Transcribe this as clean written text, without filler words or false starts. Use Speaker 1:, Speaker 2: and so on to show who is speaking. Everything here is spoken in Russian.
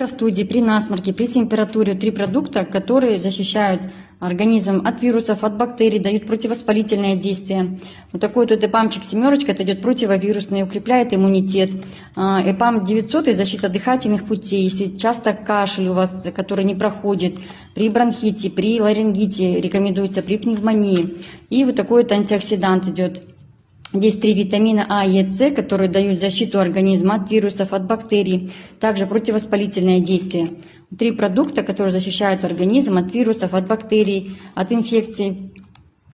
Speaker 1: Простуде, при насморке, при температуре 3 продукта, которые защищают организм от вирусов, от бактерий, дают противовоспалительное действие. Вот такой вот ЭПАМчик 7, это идет противовирусный, укрепляет иммунитет. ЭПАМ 900 и защита дыхательных путей. Если часто кашель у вас, который не проходит, при бронхите, при ларингите, рекомендуется при пневмонии. И вот такой вот антиоксидант идет. Здесь 3 витамина А и С, которые дают защиту организма от вирусов, от бактерий, также противовоспалительное действие. 3 продукта, которые защищают организм от вирусов, от бактерий, от инфекций.